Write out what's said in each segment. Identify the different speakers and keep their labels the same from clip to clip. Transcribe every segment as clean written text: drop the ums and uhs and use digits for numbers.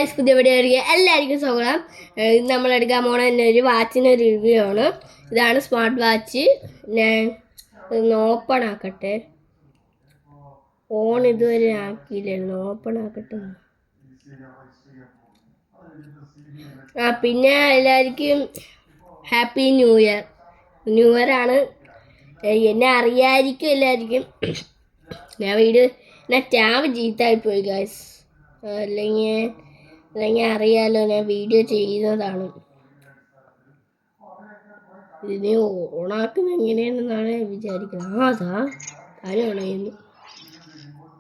Speaker 1: Guys, പുതിയ video എല്ലാവർക്കും സ്വാഗതം. നമ്മൾ എടുക്കാൻ പോണ ഒരു വാച്ചിൻ്റെ റിവ്യൂ ആണ്. ഇതാണ് സ്മാർട്ട് വാച്ച്. ഞാൻ ഒന്ന് ഓപ്പൺ ആക്കട്ടെ. ഓൺ ഇതുവരെ ആക്കിയില്ലായിരുന്നു. ഓപ്പൺ ആക്കട്ടെ. പിന്നെ എല്ലാവർക്കും happy new year. New year ആണ്. എന്നെ അറിയാതിരിക്കും എല്ലാവർക്കും. ഞാൻ ടാബ് ചീത്തായിപ്പോയി ഗൈസ്. അല്ലെങ്കിൽ അറിയാലോ, ഞാൻ വീഡിയോ ചെയ്യുന്നതാണ്. ഇതിനെ ഓണാക്കുന്നത് എങ്ങനെയാണെന്നാണ് വിചാരിക്കുന്നത്. അതാ കാര്യം ഉണയുന്നു.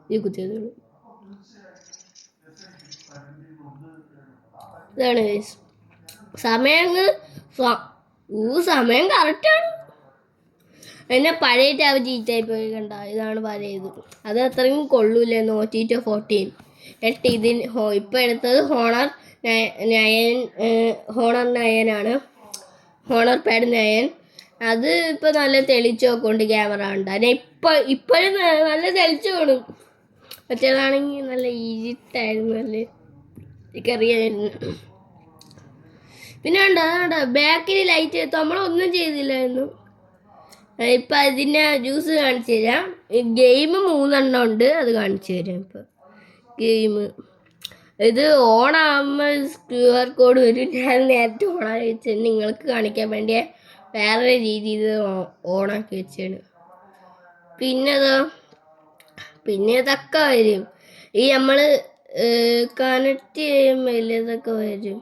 Speaker 1: ഇത് കുത്തിയതുള്ളൂ. ഇതാണ് സമയം കറക്റ്റാണ്. എന്നെ പഴയ ടാബ് ചീറ്റായി പോയി കണ്ട. ഇതാണ് പഴയത്. അത് അത്രയും കൊള്ളൂല്ലേ. നോക്കിയിട്ട് 14 ഇപ്പം എടുത്തത് ഹോണർ 9 ആണ്. Honour pad 9. അത് ഇപ്പം നല്ല തെളിച്ചു നോക്കൊണ്ട് ക്യാമറ ഉണ്ട്. അതിനെ ഇപ്പോഴും നല്ല തെളിച്ചു കാണും. മറ്റേതാണെങ്കിൽ നല്ല ഈജിട്ടായിരുന്നു. നല്ല എനിക്കറിയായിരുന്നു. പിന്നെ അതാണ്ട ബാക്കിൽ ലൈറ്റ് നമ്മളൊന്നും ചെയ്തില്ലായിരുന്നു. ഇപ്പം അതിൻ്റെ ജ്യൂസ് കാണിച്ചു തരാം. ഗെയിം 3 ഉണ്ട്. അത് കാണിച്ചു തരാം. ഇപ്പം ഗെയിം ഇത് ഓണാകുമ്പോൾ QR കോഡ് വരും. ഞാൻ നേരത്തെ ഓണാക്കി വെച്ചാൽ നിങ്ങൾക്ക് കാണിക്കാൻ വേണ്ടി വേറെ രീതിയിൽ ഓണാക്കി വെച്ചാണ്. പിന്നെ ഇതൊക്കെ വരും. ഈ നമ്മൾ കണക്ട് ചെയ്യുമ്പോൾ ഇതൊക്കെ വരും.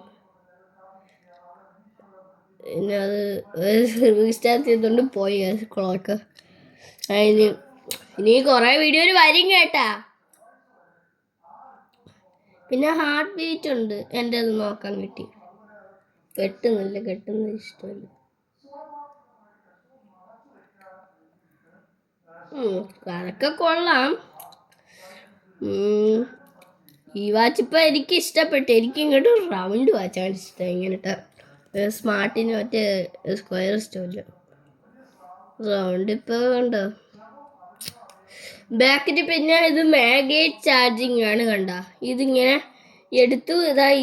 Speaker 1: പിന്നെ അത് റീസ്റ്റാർട്ട് ചെയ്തുകൊണ്ട് പോയി ക്ലോക്ക്. ഇനി കുറേ വീഡിയോയിൽ വരും കേട്ടാ. പിന്നെ ഹാർട്ട് ബീറ്റ് ഉണ്ട്. എൻ്റെ അത് നോക്കാൻ കിട്ടി. കെട്ടുന്നത് ഇഷ്ടമല്ല. അതൊക്കെ കൊള്ളാം. ഈ വാച്ച് ഇപ്പം എനിക്ക് ഇഷ്ടപ്പെട്ടു. എനിക്ക് ഇങ്ങോട്ട് റൗണ്ട് വാച്ചാണ് ഇഷ്ടം. ഇങ്ങനത്തെ സ്മാർട്ടിന് മറ്റേ സ്ക്വയർ ഇഷ്ടമല്ല. റൗണ്ട് ഇപ്പോൾ ഉണ്ടോ ബാക്കിൽ. പിന്നെ ഇത് മാഗ്നറ്റ് ചാർജിങ് ആണ്. കണ്ട ഇതിങ്ങനെ എടുത്തു.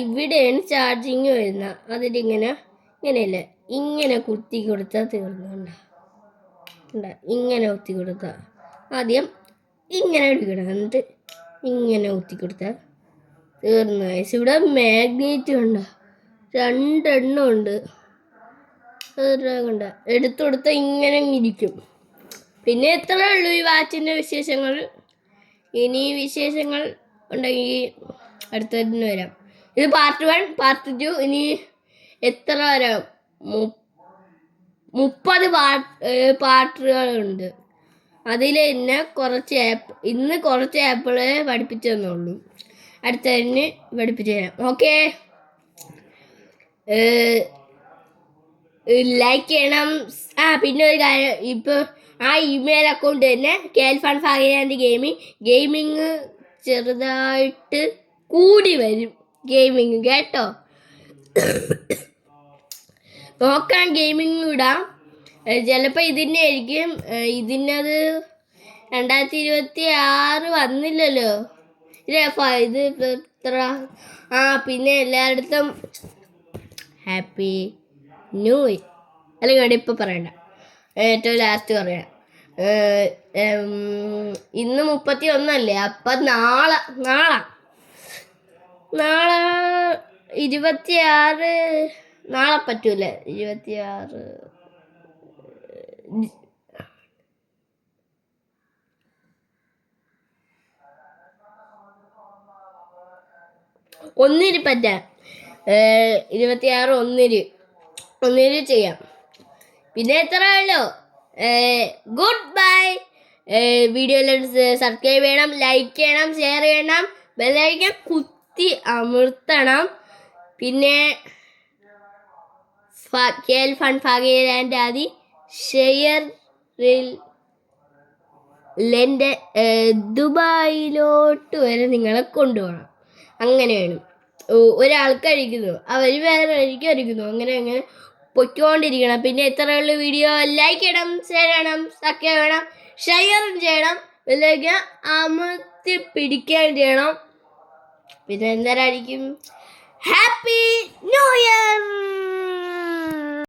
Speaker 1: ഇവിടെയാണ് ചാർജിങ് വരുന്നത്. ഇങ്ങനെയല്ല, ഇങ്ങനെ കുത്തി കൊടുത്താൽ തീർന്നു. കണ്ട ഇങ്ങനെ കുത്തി കൊടുത്താൽ ആദ്യം ഇങ്ങനെ എടുക്കണം. എന്നിട്ട് ഇങ്ങനെ കുത്തി കൊടുത്താൽ തീർന്നു. ഇവിടെ മാഗ്നറ്റ് കണ്ട 2 എണ്ണം ഉണ്ട്. കണ്ട എടുത്തു കൊടുത്താൽ ഇങ്ങനെ ഇരിക്കും. പിന്നെ എത്രയേ ഉള്ളൂ ഈ വാച്ചിൻ്റെ വിശേഷങ്ങൾ. ഇനി വിശേഷങ്ങൾ ഉണ്ടെങ്കിൽ അടുത്തതിന് വരാം. ഇത് പാർട്ട് 1, പാർട്ട് 2. ഇനി എത്ര വരാം? 30 പാർട്ടുകളുണ്ട്. അതിൽ തന്നെ ഇന്ന് കുറച്ച് ആപ്പുകളെ പഠിപ്പിച്ചു തന്നുള്ളൂ. അടുത്തതിന് പഠിപ്പിച്ചു തരാം. ഓക്കെ, ലൈക്ക് ചെയ്യണം. പിന്നെ ഒരു കാര്യം, ഇപ്പോൾ ആ ഇമെയിൽ അക്കൗണ്ട് തന്നെ കേൽഫൺ ഫാഗിയാൻ്റെ ഗെയിമിങ് ചെറുതായിട്ട് കൂടി വരും. ഗെയിമിങ് കേട്ടോ, നോക്കാൻ ഗെയിമിങ് ഇടാം. ചിലപ്പോൾ ഇതിൻ്റെ ആയിരിക്കും. ഇതിനത് 2026 വന്നില്ലല്ലോ. ഇത് എത്ര? പിന്നെ എല്ലായിടത്തും ഹാപ്പി ന്യൂ ഇയർ. അല്ലെങ്കിൽ ഇപ്പോൾ പറയണ്ട, ഏറ്റവും ലാസ്റ്റ് പറയാം. ഇന്ന് 31 അപ്പം നാളെ 26. നാളെ പറ്റൂല. 26 1 പറ്റാം. 26 1 ചെയ്യാം. പിന്നെ എത്രയല്ലോ. Good bye. വീഡിയോയിൽ സബ്സ്ക്രൈബ് ചെയ്യണം, ലൈക്ക് ചെയ്യണം, ഷെയർ ചെയ്യണം, ബെല്ലൈക്കൺ കുത്തി അമർത്തണം. പിന്നെ കേൽഫൺ ഫാഗിയാൻ്റെ ഷെയറിൽ ദുബായിലോട്ട് വരെ നിങ്ങളെ കൊണ്ടുപോകണം. അങ്ങനെയാണ്. ഒരാൾക്ക് അടിക്കുന്നു, അവർ വേറെ അടിക്കുന്നു. അങ്ങനെ പൊയ്ക്കൊണ്ടിരിക്കണം. പിന്നെ എത്രയുള്ള വീഡിയോ ലൈക്ക് ചെയ്യണം, ഷെയർ ചെയ്യണം, സബ്സ്ക്രൈബ് ചെയ്യണം, ഷെയറും ചെയ്യണം, ബെല്ലൈക്കൺ അമർത്തി പിടിക്കുകയും ചെയ്യണം. പിന്നെ എന്തായിരിക്കും ഹാപ്പി